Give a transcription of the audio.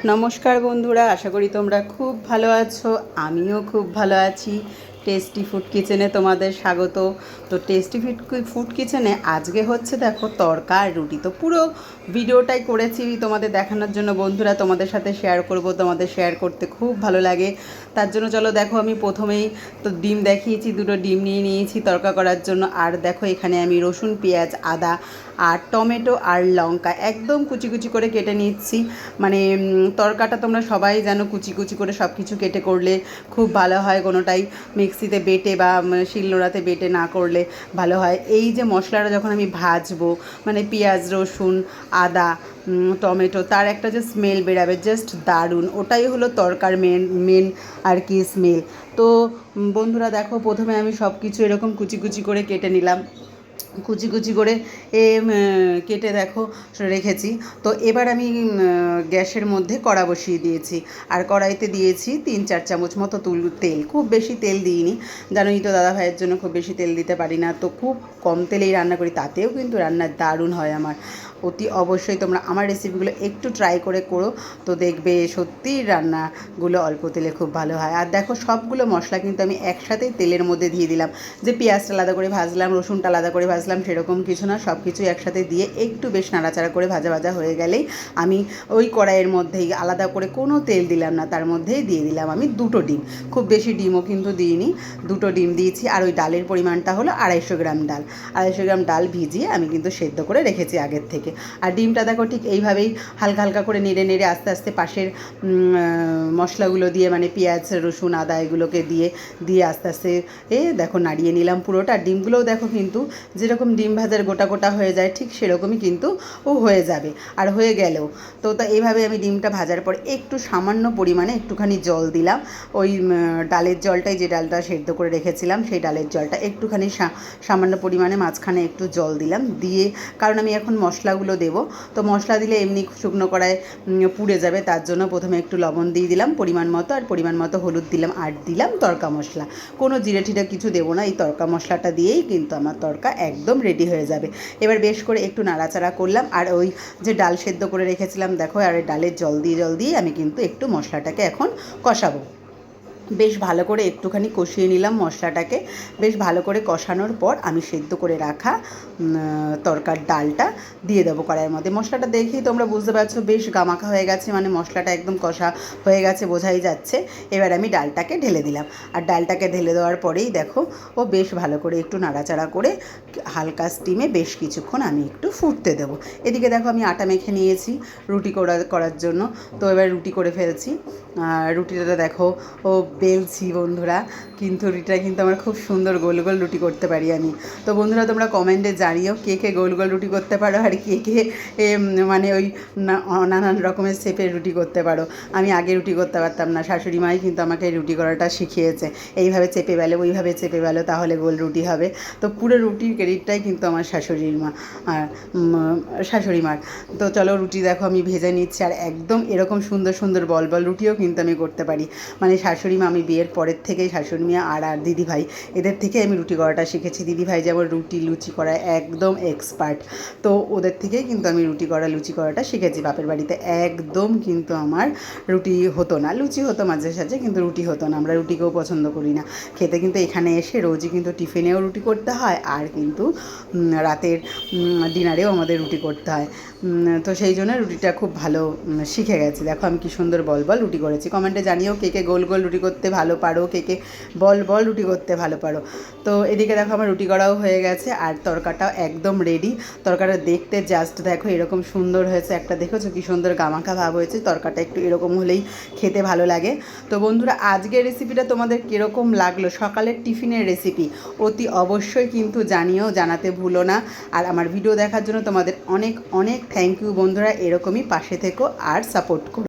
নমস্কার বন্ধুরা, আশা করি তোমরা খুব ভালো আছো। আমিও খুব ভালো আছি। টেস্টি ফুড কিচেনে তোমাদের স্বাগত। তো টেস্টি ফুড কিচেনে আজকে হচ্ছে দেখো তড়কা আর রুটি। তো পুরো ভিডিওটাই করেছি তোমাদের দেখানোর জন্য বন্ধুরা, তোমাদের সাথে শেয়ার করব। তোমাদের শেয়ার করতে খুব ভালো লাগে, তার জন্য চলো দেখো আমি প্রথমেই তো ডিম দেখিয়েছি, দুটো ডিম নিয়ে নিয়েছি তড়কা করার জন্য। আর দেখো এখানে আমি রসুন, পেঁয়াজ, আদা আর টমেটো আর লঙ্কা একদম কুচি কুচি করে কেটে নিচ্ছি। মানে তড়কাটা তোমরা সবাই জানো কুচি কুচি করে সব কিছু কেটে করলে খুব ভালো হয়, কোনোটাই মিক্সিতে বেটে বা শিলনোড়াতে বেটে না করলে ভালো হয়। এই যে মশলাটা যখন আমি ভাজবো, মানে পেঁয়াজ, রসুন, আদা, টমেটো, তার একটা যে স্মেল বেরাবে জাস্ট দারুণ, ওটাই হলো তড়কার মেন আর কি স্মেল। তো বন্ধুরা দেখো প্রথমে আমি সব কিছু এরকম কুচি কুচি করে কেটে নিলাম, কুচি কুচি করে কেটে দেখো রেখেছি। তো এবার আমি গ্যাসের মধ্যে কড়া বসিয়ে দিয়েছি, আর কড়াইতে দিয়েছি 3-4 চামচ মতো তেল। খুব বেশি তেল দিইনি, জানোই তো দাদা ভাইয়ের জন্য খুব বেশি তেল দিতে পারি না, তো খুব কম তেলেই রান্না করি, তাতেও কিন্তু রান্না দারুণ হয় আমার। অতি অবশ্যই তোমরা আমার রেসিপিগুলো একটু ট্রাই করে করো, তো দেখবে সত্যিই রান্নাগুলো অল্প তেলে খুব ভালো হয়। আর দেখো সবগুলো মশলা কিন্তু আমি একসাথেই তেলের মধ্যে দিয়ে দিলাম, যে পেঁয়াজটা আলাদা করে ভাজলাম, রসুনটা আলাদা করে ভাজলাম, সেরকম কিছু না, সব কিছু একসাথে দিয়ে একটু বেশ নাড়াচাড়া করে ভাজা ভাজা হয়ে গেলেই আমি ওই কড়াইয়ের মধ্যেই আলাদা করে কোনো তেল দিলাম না, তার মধ্যেই দিয়ে দিলাম আমি দুটো ডিম। খুব বেশি ডিমও কিন্তু দিইনি, দুটো ডিম দিয়েছি। আর ওই ডালের পরিমাণটা হলো 250 গ্রাম ডাল। 250 গ্রাম ডাল ভিজিয়ে আমি কিন্তু সেদ্ধ করে রেখেছি আগের থেকে। আর ডিমটা দেখো ঠিক এইভাবেই হালকা হালকা করে নেড়ে নেড়ে আস্তে আস্তে পাশের মশলাগুলো দিয়ে, মানে পেঁয়াজ, রসুন, আদা এগুলোকে দিয়ে দিয়ে আস্তে আস্তে দেখো নাড়িয়ে নিলাম পুরোটা। ডিমগুলোও দেখো কিন্তু যেরকম ডিম ভাজার গোটা গোটা হয়ে যায় ঠিক সেরকমই কিন্তু ও হয়ে যাবে, আর হয়ে গেলেও। তো এইভাবে আমি ডিমটা ভাজার পর একটু সামান্য পরিমাণে একটুখানি জল দিলাম, ওই ডালের জলটাই, যে ডালটা সেদ্ধ করে রেখেছিলাম সেই ডালের জলটা একটুখানি সামান্য পরিমাণে মাঝখানে একটু জল দিলাম দিয়ে, কারণ আমি এখন মশলাগুলো দেবো, তো মশলা দিলে এমনি শুকনো কড়ায় পুড়ে যাবে, তার জন্য প্রথমে একটু লবণ দিয়ে দিলাম পরিমাণ মতো, আর পরিমাণ মতো হলুদ দিলাম, আর দিলাম তড়কা মশলা। কোনো জিরে টিরে কিছু দেবো না, এই তড়কা মশলাটা দিয়েই কিন্তু আমার তড়কা একদম রেডি হয়ে যাবে। এবার বেশ করে একটু নাড়াচাড়া করলাম, আর ওই যে ডাল সেদ্ধ করে রেখেছিলাম দেখো, আর ডালের জল দিয়ে আমি কিন্তু একটু মশলাটাকে এখন কষাবো। বেশ ভালো করে একটুখানি কষিয়ে নিলাম মশলাটাকে। বেশ ভালো করে কষানোর পর আমি সেদ্ধ করে রাখা তড়কার ডালটা দিয়ে দেবো কড়াইয়ের মধ্যে। মশলাটা দেখেই তোমরা বুঝতে পারছো বেশ গামাখা হয়ে গেছে, মানে মশলাটা একদম কষা হয়ে গেছে, বোঝাই যাচ্ছে। এবার আমি ডালটাকে ঢেলে দিলাম, আর ডালটাকে ঢেলে দেওয়ার পরেই দেখো ও বেশ ভালো করে একটু নাড়াচাড়া করে হালকা স্টিমে বেশ কিছুক্ষণ আমি একটু ফুটতে দেবো। এদিকে দেখো আমি আটা মেখে নিয়েছি রুটি করার জন্য, তো এবার রুটি করে ফেলছি। রুটিটা দেখো ও বেলছি বন্ধুরা, কিন্তু রুটিটা কিন্তু আমার খুব সুন্দর গোল গোল রুটি করতে পারি আমি। তো বন্ধুরা তোমরা কমেন্টে জানিও কে কে গোল গোল রুটি করতে পারো, আর কে কে মানে ওই নানান রকমের শেপের রুটি করতে পারো। আমি আগে রুটি করতে পারতাম না, শাশুড়ি মাই কিন্তু আমাকে রুটি করাটা শিখিয়েছে, এইভাবে চেপে বেলো, ওইভাবে চেপে বেলো, তাহলে গোল রুটি হবে। তো পুরো রুটির ক্রেডিটটাই কিন্তু আমার শাশুড়ি মার। তো চলো রুটি দেখো আমি ভেজে নিচ্ছি, আর একদম এরকম সুন্দর সুন্দর বল বল রুটিও কিন্তু আমি করতে পারি। মানে শাশুড়ি মা, আমি বিয়ের পরের থেকেই শাশুড়ি মা আর দিদিভাই, এদের থেকে আমি রুটি করাটা শিখেছি। দিদিভাই যেমন রুটি লুচি করায় একদম এক্সপার্ট, তো ওদের থেকেই কিন্তু আমি লুচি করাটা শিখেছি। বাপের বাড়িতে একদম কিন্তু আমার রুটি হতো না, লুচি হতো মাঝে সাঝে, কিন্তু রুটি হতো না। আমরা রুটিকেও পছন্দ করি না খেতে, কিন্তু এখানে এসে রোজই কিন্তু টিফিনেও রুটি করতে হয়, আর কিন্তু রাতের ডিনারেও আমাদের রুটি করতে হয়। তো সেই জন্য রুটিটা খুব ভালো শিখে গেছি। দেখো আমি কি সুন্দর বল বল রুটি করেছি। কমেন্টে জানিও কে কে গোল গোল রুটি করতে ভালো পারো, কে কে বল বল রুটি করতে ভালো পারো। তো এদিকে দেখো আমার রুটি করাও হয়ে গেছে, আর তরকাটাও একদম রেডি। তরকাটা দেখতে জাস্ট দেখো এরকম সুন্দর হয়েছে, একটা দেখেছো কি সুন্দর গামাখা ভাব হয়েছে। তরকাটা একটু এরকম হলেই খেতে ভালো লাগে। তো বন্ধুরা আজকের রেসিপিটা তোমাদের কীরকম লাগলো, সকালের টিফিনের রেসিপি, অতি অবশ্যই কিন্তু জানাতে ভুলো না। আর আমার ভিডিও দেখার জন্য তোমাদের অনেক অনেক থ্যাংক ইউ বন্ধুরা, এরকমই পাশে থেকো আর সাপোর্ট করো।